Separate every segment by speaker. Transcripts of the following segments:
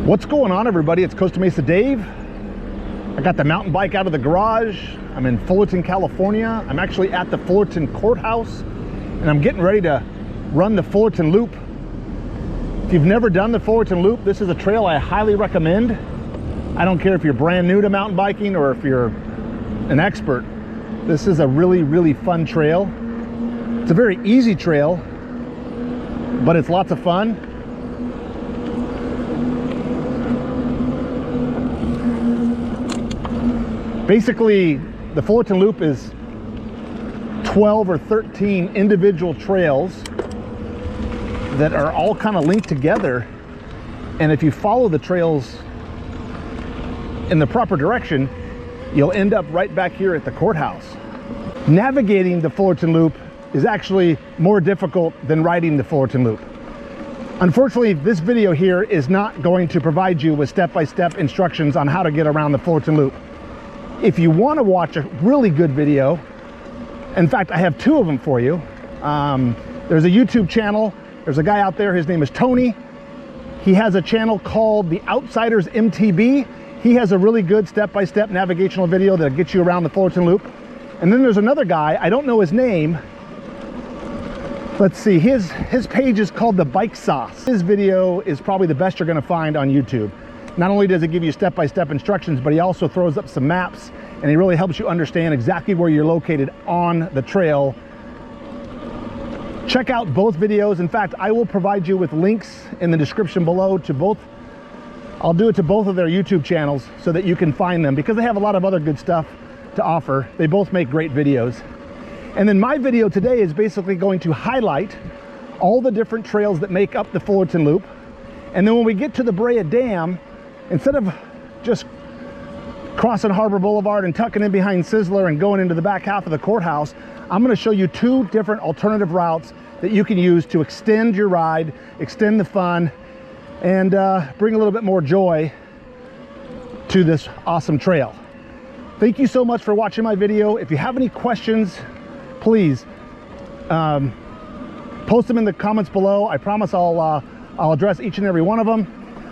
Speaker 1: What's going on, everybody? It's Costa Mesa Dave. I got the mountain bike out of the garage. I'm in Fullerton, California. I'm actually at the Fullerton Courthouse, and I'm getting ready to run the Fullerton Loop. If you've never done the Fullerton Loop, this is a trail I highly recommend. I don't care if you're brand new to mountain biking or if you're an expert. This is a really, really fun trail. It's a very easy trail, but it's lots of fun. Basically, the Fullerton Loop is 12 or 13 individual trails that are all kind of linked together. And if you follow the trails in the proper direction, you'll end up right back here at the courthouse. Navigating the Fullerton Loop is actually more difficult than riding the Fullerton Loop. Unfortunately, this video here is not going to provide you with step-by-step instructions on how to get around the Fullerton Loop. If you want to watch a really good video, in fact, I have two of them for you. There's a YouTube channel. There's a guy out there, his name is Tony. He has a channel called the Outsider MTB. He has a really good step-by-step navigational video that'll get you around the Fullerton Loop. And then there's another guy, I don't know his name. Let's see, his page is called The Bike Sauce. His video is probably the best you're gonna find on YouTube. Not only does it give you step-by-step instructions, but he also throws up some maps, and he really helps you understand exactly where you're located on the trail. Check out both videos. In fact, I will provide you with links in the description below to both. I'll do it to both of their YouTube channels so that you can find them, because they have a lot of other good stuff to offer. They both make great videos. And then my video today is basically going to highlight all the different trails that make up the Fullerton Loop. And then when we get to the Brea Dam, instead of just crossing Harbor Boulevard and tucking in behind Sizzler and going into the back half of the courthouse, I'm going to show you two different alternative routes that you can use to extend your ride, extend the fun, and bring a little bit more joy to this awesome trail. Thank you so much for watching my video. If you have any questions, please post them in the comments below. I promise I'll address each and every one of them.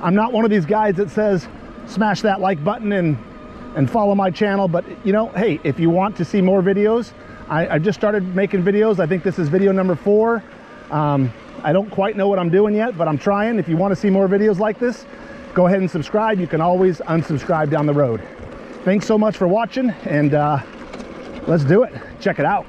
Speaker 1: I'm not one of these guys that says smash that like button and follow my channel, but you know, hey, if you want to see more videos, I've just started making videos. I think this is video number 4. I don't quite know what I'm doing yet, but I'm trying. If you want to see more videos like this, go ahead and subscribe. You can always unsubscribe down the road. Thanks so much for watching, and let's do it. Check it out.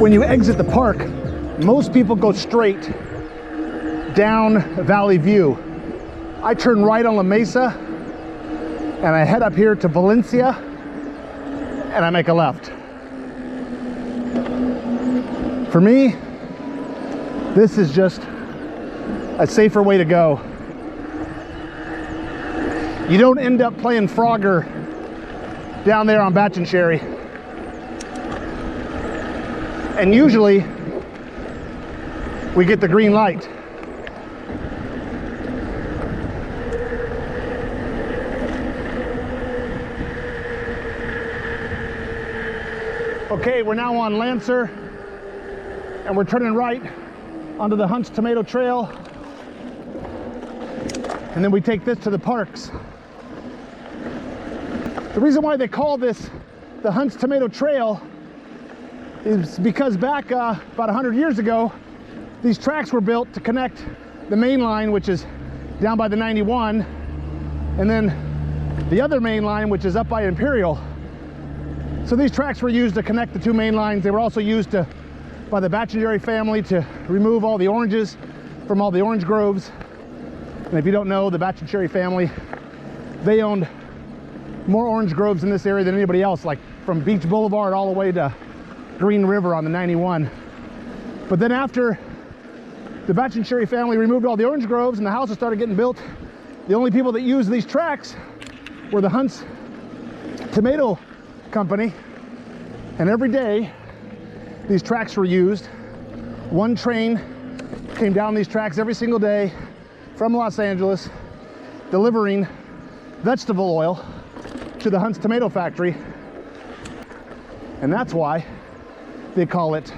Speaker 1: When you exit the park, most people go straight down Valley View. I turn right on La Mesa, and I head up here to Valencia, and I make a left. For me, this is just a safer way to go. You don't end up playing Frogger down there on Batch and Cherry. And usually, we get the green light. Okay, we're now on Lancer, and we're turning right onto the Hunt's Tomato Trail. And then we take this to the parks. The reason why they call this the Hunt's Tomato Trail is because back about 100 years ago, these tracks were built to connect the main line, which is down by the 91, and then the other main line, which is up by Imperial. So these tracks were used to connect the two main lines. They were also used by the Bachengieri family to remove all the oranges from all the orange groves. And if you don't know, the Bachengieri family, they owned more orange groves in this area than anybody else, like from Beach Boulevard all the way to Green River on the 91. But then after the Bachengieri family removed all the orange groves and the houses started getting built, the only people that used these tracks were the Hunt's Tomato Company. And every day these tracks were used. One train came down these tracks every single day from Los Angeles, delivering vegetable oil to the Hunt's Tomato Factory. And that's why they call it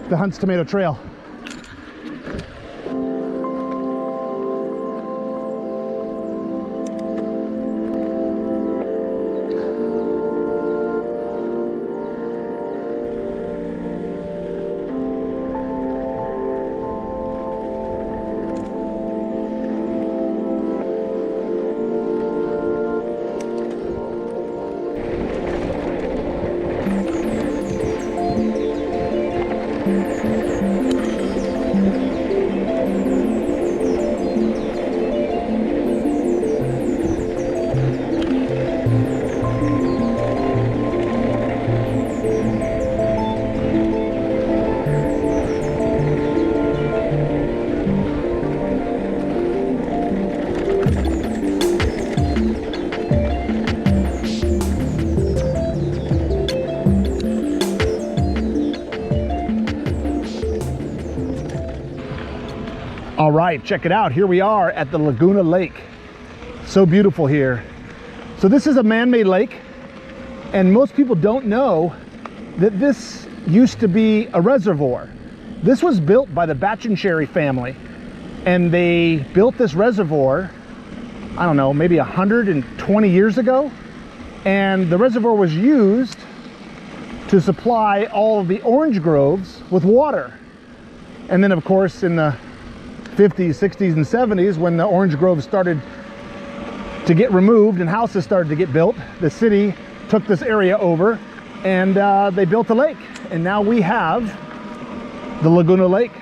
Speaker 1: the Hunt's Tomato Trail. All right, check it out. Here we are at the Laguna Lake. So beautiful here. So this is a man-made lake, and most people don't know that this used to be a reservoir. This was built by the Bachengieri family, and they built this reservoir, I don't know, maybe 120 years ago, and the reservoir was used to supply all of the orange groves with water. And then of course in the 50s, 60s, and 70s, when the orange groves started to get removed and houses started to get built, the city took this area over and they built a lake. And now we have the Laguna Lake.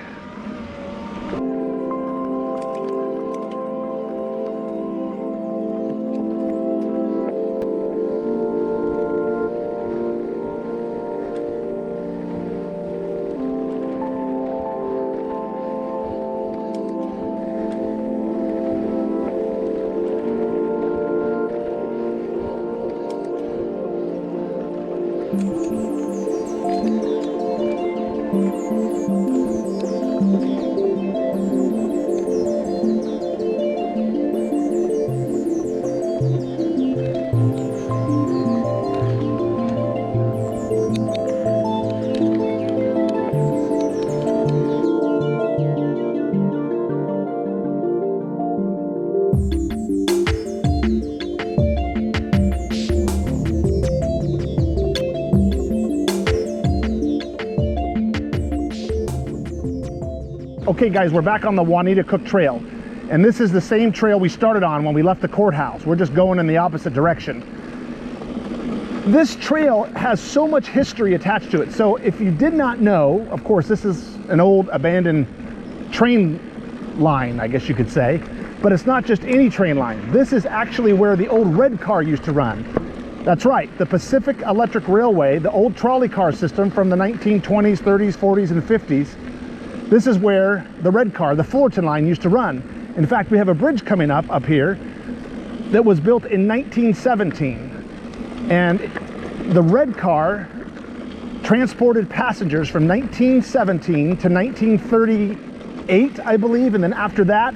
Speaker 1: Okay guys, we're back on the Juanita Cook Trail, and this is the same trail we started on when we left the courthouse. We're just going in the opposite direction. This trail has so much history attached to it. So if you did not know, of course this is an old abandoned train line, I guess you could say, but it's not just any train line. This is actually where the old red car used to run. That's right, the Pacific Electric Railway, the old trolley car system from the 1920s, 30s, 40s, and 50s. This is where the red car, the Fullerton line, used to run. In fact, we have a bridge coming up here that was built in 1917. And the red car transported passengers from 1917 to 1938, I believe. And then after that,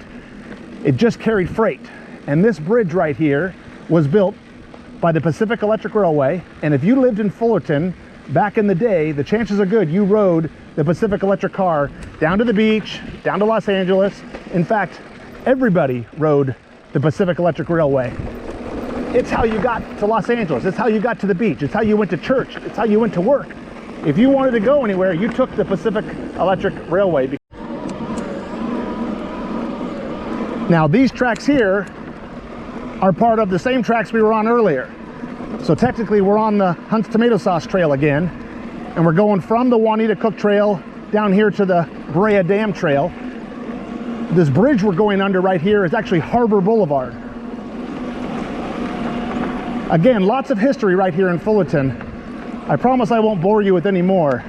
Speaker 1: it just carried freight. And this bridge right here was built by the Pacific Electric Railway. And if you lived in Fullerton back in the day, the chances are good you rode the Pacific Electric car down to the beach, down to Los Angeles. In fact, everybody rode the Pacific Electric Railway. It's how you got to Los Angeles. It's how you got to the beach. It's how you went to church. It's how you went to work. If you wanted to go anywhere, you took the Pacific Electric Railway. Now these tracks here are part of the same tracks we were on earlier. So technically we're on the Hunt's Tomato Sauce Trail again, and we're going from the Juanita Cook Trail down here to the Brea Dam Trail. This bridge we're going under right here is actually Harbor Boulevard. Again, lots of history right here in Fullerton. I promise I won't bore you with any more.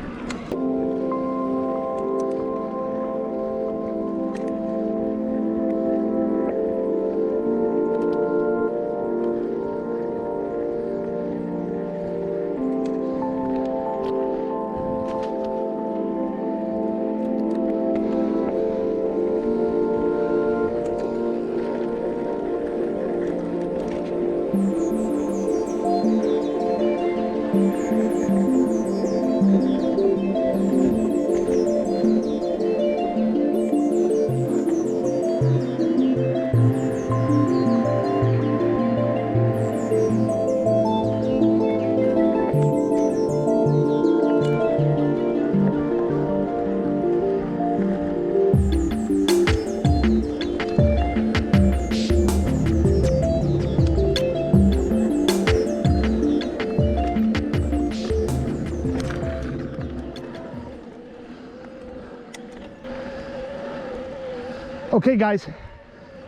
Speaker 1: Okay guys,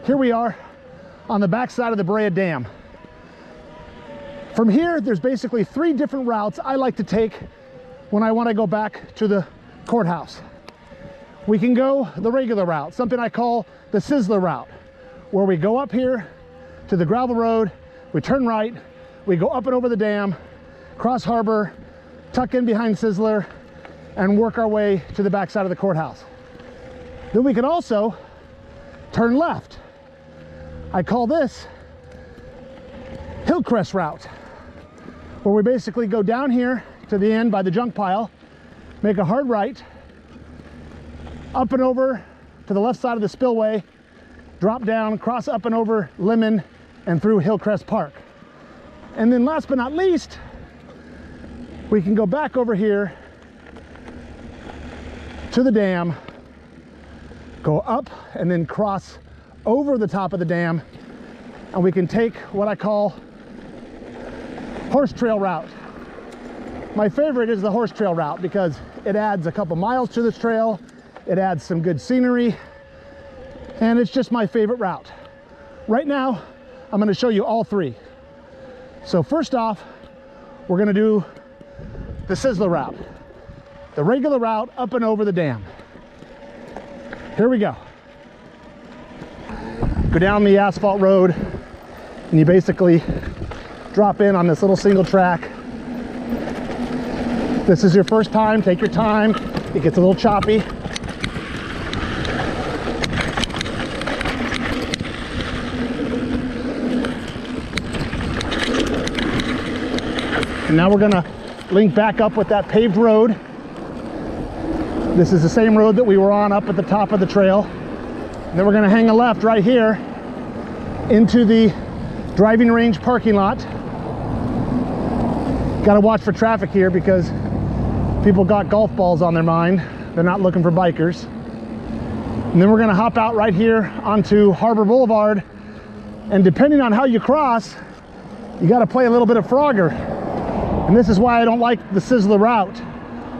Speaker 1: here we are on the back side of the Brea Dam. From here, there's basically 3 different routes I like to take when I want to go back to the courthouse. We can go the regular route, something I call the Sizzler route, where we go up here to the gravel road, we turn right, we go up and over the dam, cross harbor, tuck in behind Sizzler, and work our way to the back side of the courthouse. Then we can also turn left. I call this Hillcrest route, where we basically go down here to the end by the junk pile, make a hard right, up and over to the left side of the spillway, drop down, cross up and over Lemon and through Hillcrest Park. And then last but not least, we can go back over here to the dam, go up and then cross over the top of the dam, and we can take what I call horse trail route. My favorite is the horse trail route because it adds a couple miles to this trail, it adds some good scenery, and it's just my favorite route. Right now, I'm going to show you all 3. So first off, we're going to do the Sizzler route, the regular route up and over the dam. Here we go. Go down the asphalt road and you basically drop in on this little single track. This is your first time, take your time. It gets a little choppy. And now we're gonna link back up with that paved road. This is the same road that we were on up at the top of the trail. And then we're gonna hang a left right here into the driving range parking lot. Gotta watch for traffic here because people got golf balls on their mind. They're not looking for bikers. And then we're gonna hop out right here onto Harbor Boulevard. And depending on how you cross, you gotta play a little bit of Frogger. And this is why I don't like the Sizzler route.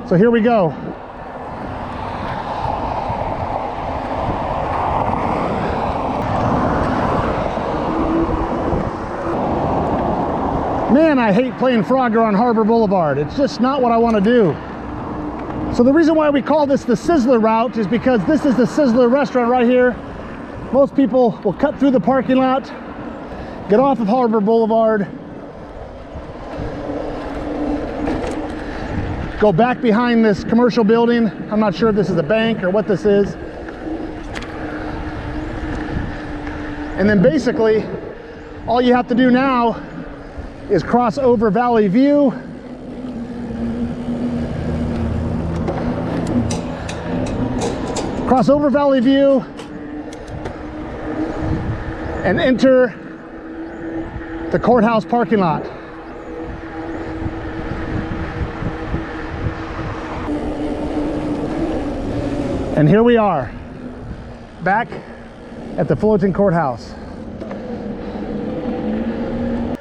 Speaker 1: So here we go. Man, I hate playing Frogger on Harbor Boulevard. It's just not what I want to do. So the reason why we call this the Sizzler route is because this is the Sizzler restaurant right here. Most people will cut through the parking lot, get off of Harbor Boulevard, go back behind this commercial building. I'm not sure if this is a bank or what this is. And then basically, all you have to do now is cross over Valley View, and enter the courthouse parking lot. And here we are, back at the Fullerton Courthouse.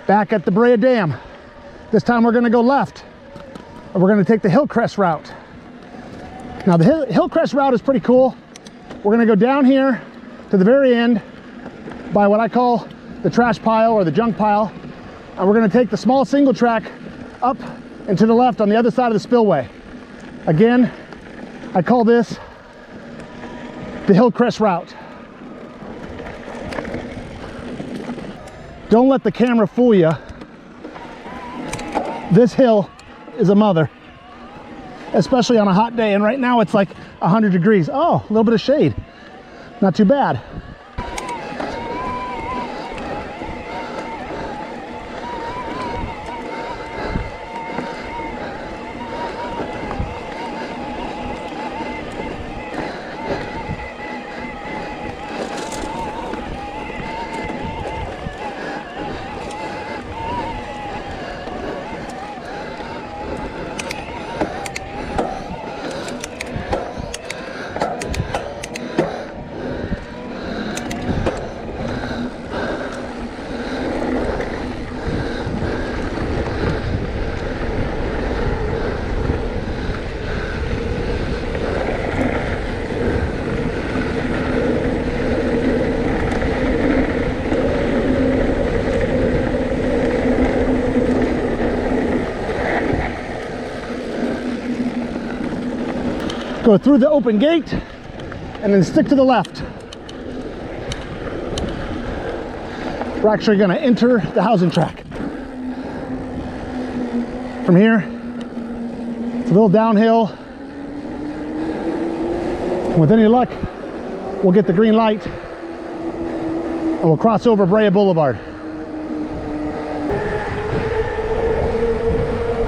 Speaker 1: Back at the Brea Dam. This time we're gonna go left. And we're gonna take the Hillcrest route. Now the Hillcrest route is pretty cool. We're gonna go down here to the very end by what I call the trash pile or the junk pile. And we're gonna take the small single track up and to the left on the other side of the spillway. Again, I call this the Hillcrest route. Don't let the camera fool you. This hill is a mother, especially on a hot day. And right now it's like 100 degrees. Oh, a little bit of shade. Not too bad. Go through the open gate and then stick to the left. We're actually going to enter the housing track. From here, it's a little downhill. With any luck, we'll get the green light and we'll cross over Brea Boulevard.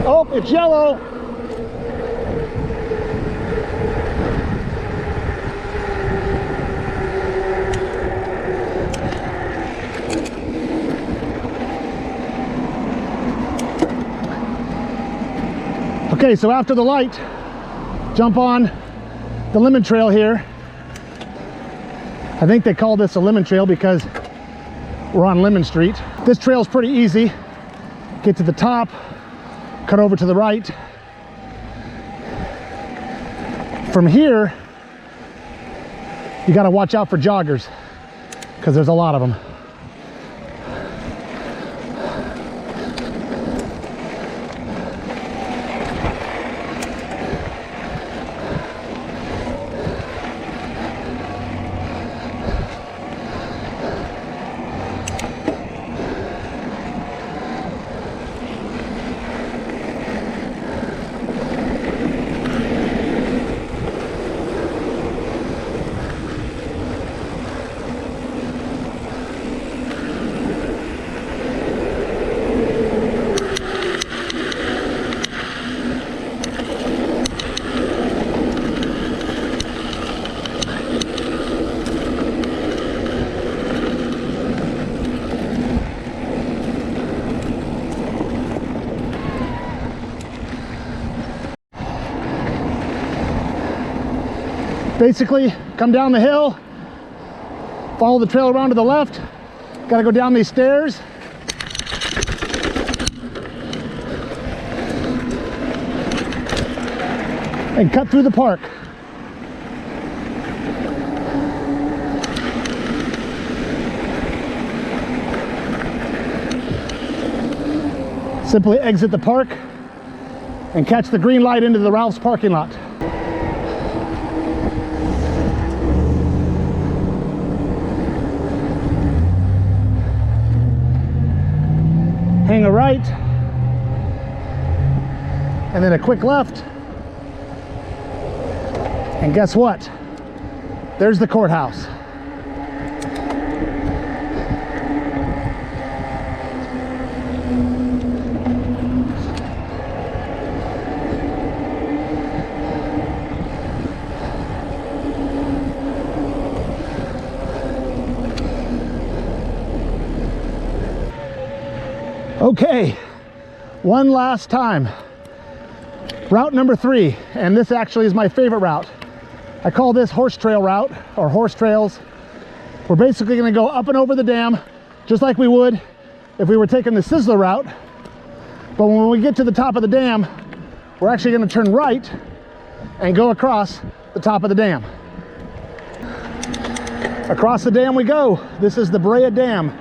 Speaker 1: Oh, it's yellow. Okay, so after the light, jump on the lemon trail here. I think they call this a lemon trail because we're on Lemon Street. This trail is pretty easy. Get to the top, cut over to the right. From here, you got to watch out for joggers because there's a lot of them. Basically, come down the hill, follow the trail around to the left, got to go down these stairs. And cut through the park. Simply exit the park and catch the green light into the Ralph's parking lot. Hang a right, and then a quick left, and guess what? There's the courthouse. Okay, one last time. Route number 3, and this actually is my favorite route. I call this horse trail route, or horse trails. We're basically gonna go up and over the dam, just like we would if we were taking the Sizzler route. But when we get to the top of the dam, we're actually going to turn right and go across the top of the dam. Across the dam we go. This is the Brea Dam.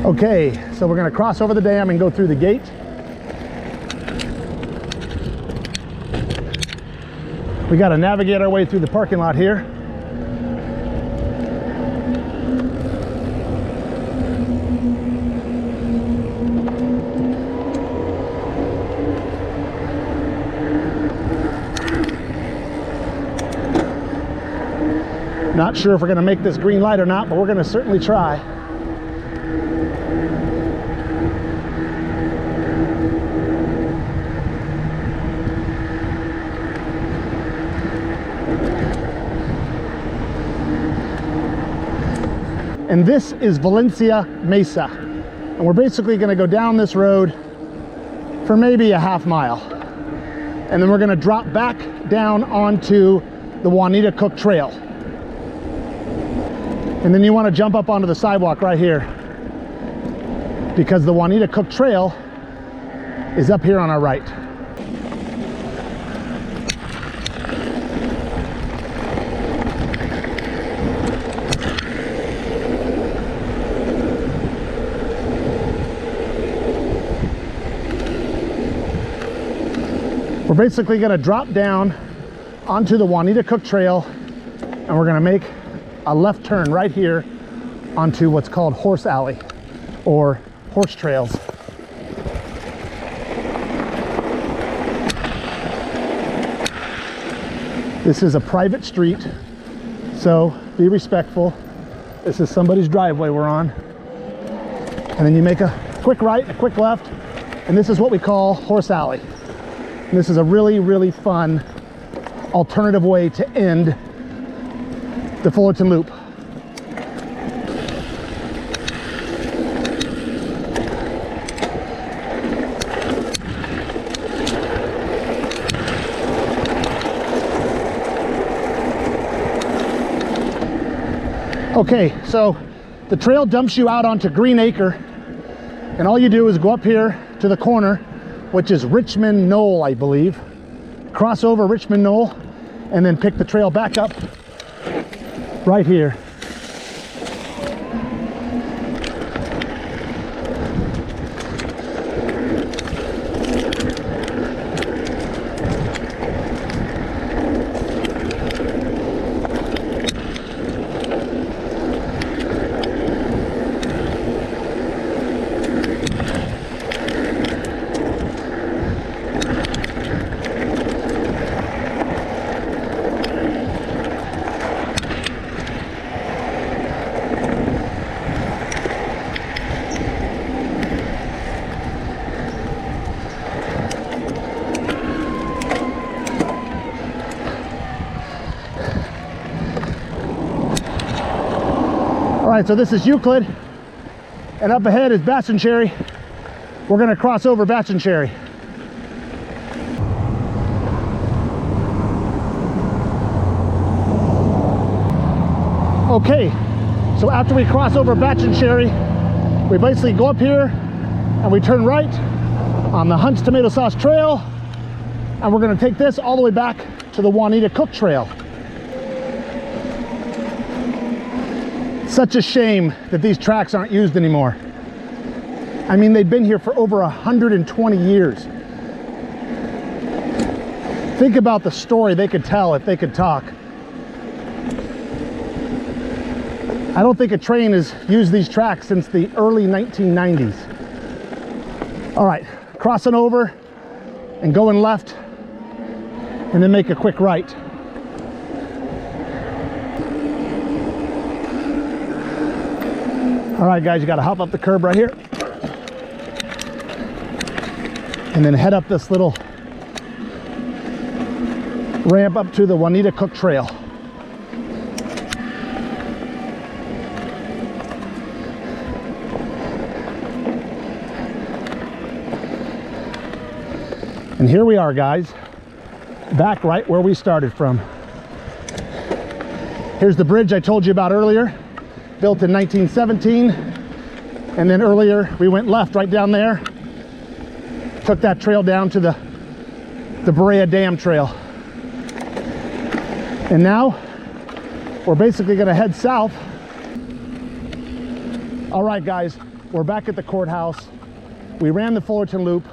Speaker 1: Okay, so we're going to cross over the dam and go through the gate. We got to navigate our way through the parking lot here. Not sure if we're going to make this green light or not, but we're going to certainly try. And this is Valencia Mesa. And we're basically going to go down this road for maybe a half mile. And then we're going to drop back down onto the Juanita Cook Trail. And then you want to jump up onto the sidewalk right here, because the Juanita Cook Trail is up here on our right. We're basically going to drop down onto the Juanita Cook Trail, and we're going to make a left turn right here onto what's called Horse Alley or horse trails. This is a private street, so be respectful. This is somebody's driveway we're on. And then you make a quick right, a quick left, and this is what we call Horse Alley. And this is a really, really fun alternative way to end the Fullerton Loop. Okay, so the trail dumps you out onto Green Acre, and all you do is go up here to the corner, which is Richmond Knoll, I believe. Cross over Richmond Knoll, and then pick the trail back up right here. All right, so this is Euclid, and up ahead is Batch and Cherry. We're going to cross over Batch and Cherry. Okay, so after we cross over Batch and Cherry, we basically go up here and we turn right on the Hunt's Tomato Sauce Trail, and we're going to take this all the way back to the Juanita Cook Trail. Such a shame that these tracks aren't used anymore. I mean, they've been here for over 120 years. Think about the story they could tell if they could talk. I don't think a train has used these tracks since the early 1990s. All right, crossing over and going left, and then make a quick right. All right, guys, you got to hop up the curb right here, and then head up this little ramp up to the Juanita Cook Trail. And here we are, guys, back right where we started from. Here's the bridge I told you about earlier. built in 1917. And then earlier we went left right down there, took that trail down to the Brea Dam Trail. And now we're basically gonna head south. All right, guys, we're back at the courthouse. We ran the Fullerton Loop.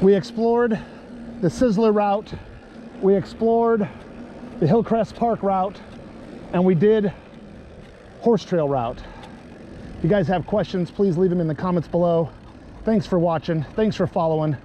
Speaker 1: We explored the Sizzler route. We explored the Hillcrest Park route, and we did horse trail route. If you guys have questions, please leave them in the comments below. Thanks for watching. Thanks for following.